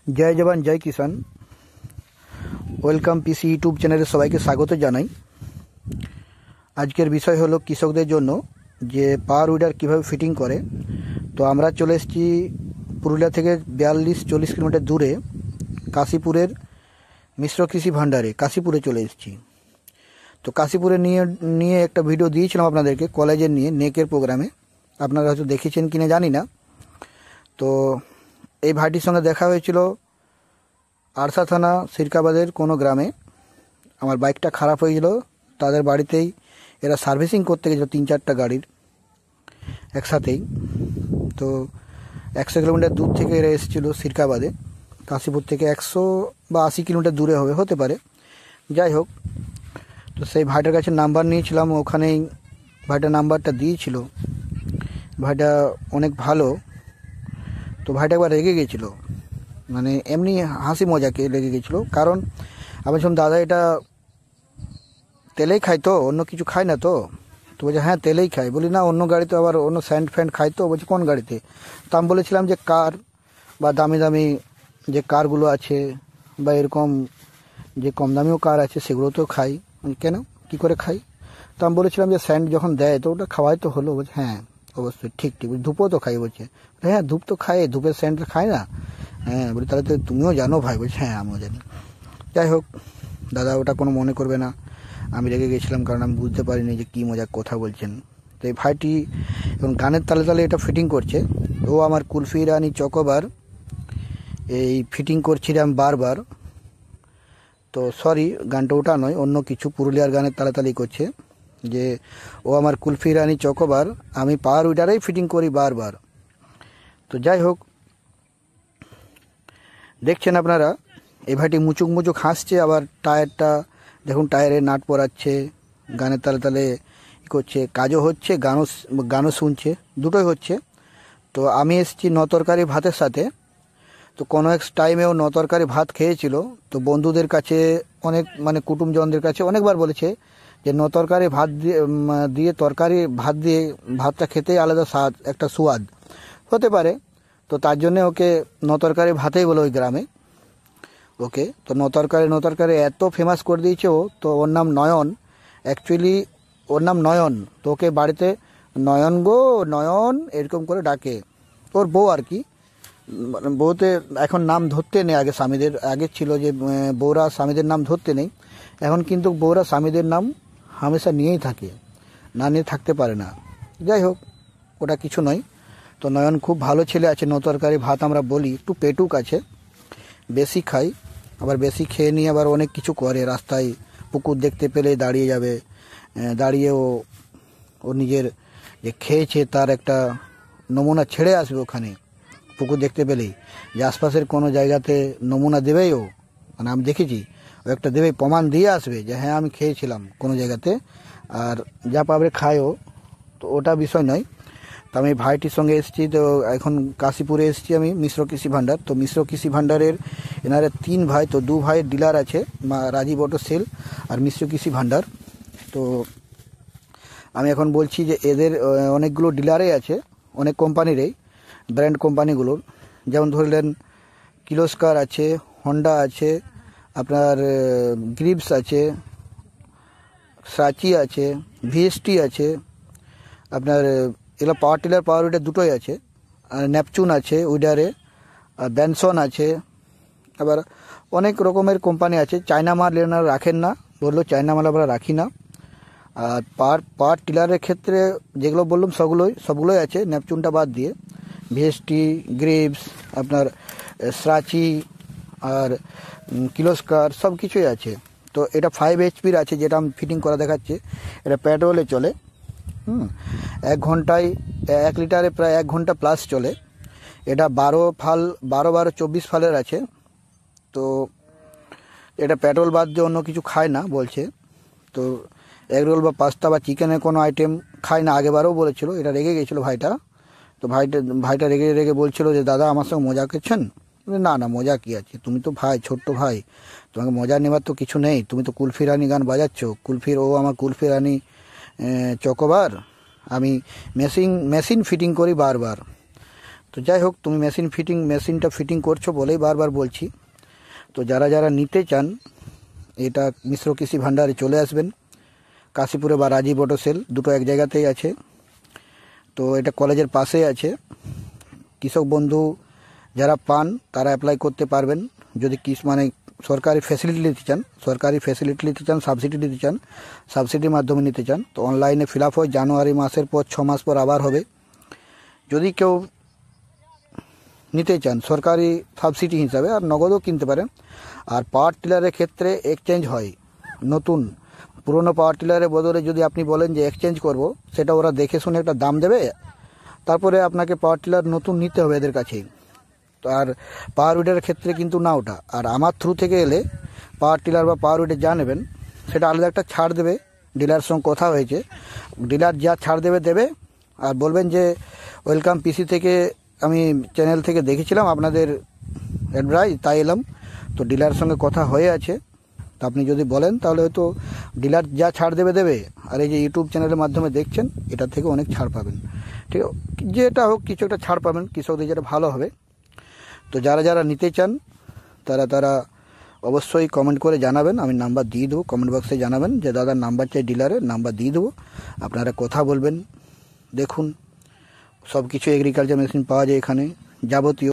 जय जवान जय किसान वेलकाम पीसी यूट्यूब चैनल सबाई के स्वागत जानाई। आजकेर विषय हलो कृषकदेर जोन्नो जे पावर उइडार किभाबे फिटिंग करे। तो आमरा चले एसेछि पुरुलिया थेके 42-40 किलोमीटर दूरे काशीपुरेर मिश्र कृषि भाण्डारे काशीपुरे चले एसेछि। तो काशीपुरे निये एकटा भिडियो दिएछिलाम आपनादेरके कलेजेर निये नेकेर प्रोग्रामे, आपनारा हयतो देखेछेन किना जानि ना। तो এই ভাইটির সঙ্গে দেখা হয়েছিল আরসা থানা সিরকাবাদের কোনো গ্রামে। আমার বাইকটা খারাপ হয়েছিল, তাদের বাড়িতেই এরা সার্ভিসিং করতে গেছিল 3-4টা গাড়ির একসাথেই। তো 100 কিলোমিটার দূর থেকে এরা এসেছিল সিরকাবাদে, কাশীপুর থেকে 100 বা 80 কিলোমিটার দূরে হতে পারে, যাই হোক। তো সেই ভাইটার কাছে নাম্বার নিয়েছিলাম, ওখানেই ভাইটার নাম্বারটা দিয়েছিল। ভাইটা অনেক ভালো। তো ভাইটা একবার রেগে গেছিল, মানে এমনি হাসি মজাকে লেগে গেছিল। কারণ আমি বলছিলাম দাদা এটা তেলেই খাই তো, অন্য কিছু খাই না তো? তো বলছে হ্যাঁ তেলেই খাই। বলি না অন্য গাড়িতে আবার অন্য স্যান্ড ফ্যান্ড খাই তো? বলছে কোন গাড়িতে? তো আমি বলেছিলাম যে কার বা দামি দামি যে কারগুলো আছে বা এরকম যে কম দামিও কার আছে সেগুলো তো খাই। কেন কি করে খাই? তো আমি বলেছিলাম যে স্যান্ড যখন দেয় তো ওটা খাওয়াই তো হলো। বলছে হ্যাঁ অবশ্যই ঠিক ঠিক। ধূপও তো খাই। বলছে হ্যাঁ ধূপ তো খাই, ধূপের স্যান্ড খাই না? হ্যাঁ। বলি তাহলে তো তুমিও জানো ভাই? বলছে হ্যাঁ আমিও জানি। যাই হোক দাদা ওটা কোনো মনে করবে না, আমি রেগে গেছিলাম কারণ আমি বুঝতে পারিনি যে কী মজার কথা বলছেন। তো এই ভাইটি এখন গানের তালে তালে এটা ফিটিং করছে। ও আমার কুলফি রানী চকোবার এই ফিটিং করছিলাম বারবার। তো সরি, গানটা ওটা নয়, অন্য কিছু পুরুলিয়ার গানের তালে তালেই করছে যে ও আমার কুলফি রানী চকোবার, আমি পাওয়ার উইডারেই ফিটিং করি বারবার। তো যাই হোক দেখছেন আপনারা এই ভাইটি মুচুক মুচুক হাসছে, আবার টায়ারটা দেখুন টায়ারে নাট পরাচ্ছে, গানের তালে তালে করছে, কাজও হচ্ছে, গানও শুনছে, দুটোই হচ্ছে। তো আমি এসেছি নতরকারি ভাতের সাথে। তো কোনো এক টাইমেও নতরকারি ভাত খেয়েছিল। তো বন্ধুদের কাছে অনেক মানে কুটুমজনদের কাছে অনেকবার বলেছে যে নতরকারি ভাত দিয়ে তরকারি ভাত দিয়ে ভাতটা খেতেই আলাদা স্বাদ, একটা সুয়াদ হতে পারে। তো তার জন্যে ওকে নতরকারি ভাতেই বলে ওই গ্রামে ওকে। তো নতরকারি এত ফেমাস করে দিয়েছে ও। তো ওর নাম নয়ন, অ্যাকচুয়ালি ওর নাম নয়ন। তো ওকে বাড়িতে নয়ন গো নয়ন এরকম করে ডাকে ওর বউ আর কি। বউতে এখন নাম ধরতে নেই, আগে স্বামীদের আগে ছিল যে বউরা স্বামীদের নাম ধরতে নেই, এখন কিন্তু বউরা স্বামীদের নাম হামেশা নিয়েই থাকে, না নিয়ে থাকতে পারে না। যাই হোক ওটা কিছু নয়। তো নয়ন খুব ভালো ছেলে আছে, নতরকারি ভাত আমরা বলি, একটু পেটুক আছে, বেশি খাই, আবার বেশি খেয়ে নিয়ে আবার অনেক কিছু করে। রাস্তায় পুকুর দেখতে পেলে দাঁড়িয়ে যাবে, দাঁড়িয়ে ও নিজের যে খেয়েছে তার একটা নমুনা ছেড়ে আসবে ওখানে পুকুর দেখতে পেলেই, যে আশপাশের কোনো জায়গাতে নমুনা দেবেই ও, মানে আমি দেখেছি ও একটা দেবেই, প্রমাণ দিয়ে আসবে যে হ্যাঁ আমি খেয়েছিলাম কোনো জায়গাতে, আর যা পাবে খায় ও। তো ওটা বিষয় নয়। তো আমি ভাইটির সঙ্গে এসেছি, তো এখন কাশীপুরে এসেছি আমি মিশ্র কৃষি ভাণ্ডার। তো মিশ্র কৃষি ভাণ্ডারের এনারা 3 ভাই, তো 2 ভাইয়ের ডিলার আছে, রাজীব অটো সেল আর মিশ্র কৃষি ভাণ্ডার। তো আমি এখন বলছি যে এদের অনেকগুলো ডিলারই আছে, অনেক কোম্পানিরই, ব্র্যান্ড কোম্পানিগুলোর, যেমন ধরলেন কিলোস্কার আছে, হন্ডা আছে, আপনার গ্রিপস আছে, সাচি আছে, ভিএসটি আছে, আপনার এগুলো পাওয়ার টিলার পাওয়ার উইডার দুটোই আছে, আর নেপচুন আছে উইডারে, আর ব্যানসন আছে, আবার অনেক রকমের কোম্পানি আছে। চায়না মাল এনারা রাখেন না, বললো চায়না মাল আমরা রাখি না। আর পাওয়ার টিলারের ক্ষেত্রে যেগুলো বললাম সবগুলোই আছে, নেপচুনটা বাদ দিয়ে, ভিএসটি, গ্রিপস, আপনার সাচি আর কিলোস্কার সব কিছুই আছে। তো এটা 5 HP আছে, যেটা আমি ফিটিং করা দেখাচ্ছে। এটা পেট্রোলে চলে, 1 ঘন্টায় 1 লিটারে প্রায় 1 ঘন্টা প্লাস চলে। এটা 12-24 ফালের আছে। তো এটা পেট্রোল বাদ দিয়ে অন্য কিছু খায় না বলছে। তো এগরোল বা পাস্তা বা চিকেনের কোনো আইটেম খায় না, আগেবারও বলেছিল। এটা রেগে গেছিলো ভাইটা। তো ভাইটা রেগে বলছিল যে দাদা আমার সঙ্গে মজা করছেন? না না মজা কী আছে, তুমি তো ভাই, ছোট্ট ভাই, তোমাকে মজা নেবার তো কিছু নেই, তুমি তো কুলফি রানী গান বাজাচ্ছ। ও আমার কুলফি রানী চকোবার, আমি মেশিন ফিটিং করি বারবার। তো যাই হোক, তুমি মেশিনটা ফিটিং করছো বলেই বারবার বলছি। তো যারা যারা নিতে চান, এটা মিশ্র কৃষি ভাণ্ডারে চলে আসবেন। কাশীপুরে বা রাজীব অটো সেল দুটো এক জায়গাতেই আছে। তো এটা কলেজের পাশেই আছে। কৃষক বন্ধু যারা পান তারা অ্যাপ্লাই করতে পারবেন। যদি সরকারি ফ্যাসিলিটি নিতে চান, সাবসিডি নিতে চান, সাবসিডির মাধ্যমে নিতে চান, তো অনলাইনে ফিল আপ হয়। জানুয়ারি মাসের পর 6 মাস পর আবার হবে। যদি কেউ নিতে চান সরকারি সাবসিডি হিসাবে, আর নগদও কিনতে পারেন। আর পাওয়ার টিলারের ক্ষেত্রে এক্সচেঞ্জ হয়। নতুন পুরনো পাওয়ার টিলারের বদলে যদি আপনি বলেন যে এক্সচেঞ্জ করব, সেটা ওরা দেখে শুনে একটা দাম দেবে, তারপরে আপনাকে পাওয়ার টিলার নতুন নিতে হবে এদের কাছেই। তো আর পাওয়ার উইডারের ক্ষেত্রে কিন্তু না ওটা। আর আমার থ্রু থেকে এলে পাওয়ার টিলার বা পাওয়ার উইডার যা নেবেন সেটা আলাদা একটা ছাড় দেবে। ডিলারের সঙ্গে কথা হয়েছে, ডিলার যা ছাড় দেবে। আর বলবেন যে ওয়েলকাম পিসি থেকে, আমি চ্যানেল থেকে দেখেছিলাম আপনাদের অ্যাডভাইস, তাই এলাম। তো ডিলারের সঙ্গে কথা হয়ে আছে। তো আপনি যদি বলেন তাহলে হয়তো ডিলার যা ছাড় দেবে। আর এই যে ইউটিউব চ্যানেলের মাধ্যমে দেখছেন, এটা থেকে অনেক ছাড় পাবেন। ঠিক আছে, যেটা হোক কিছু একটা ছাড় পাবেন, কৃষকদের যেটা ভালো হবে। তো যারা যারা নিতে চান তারা অবশ্যই কমেন্ট করে জানাবেন। আমি নাম্বার দিয়ে দেবো, কমেন্ট বক্সে জানাবেন যে দাদার নাম্বার চাই, ডিলারের নাম্বার দিয়ে দেবো। আপনারা কথা বলবেন। দেখুন, সব কিছু এগ্রিকালচার মেশিন পাওয়া যায় এখানে, যাবতীয়।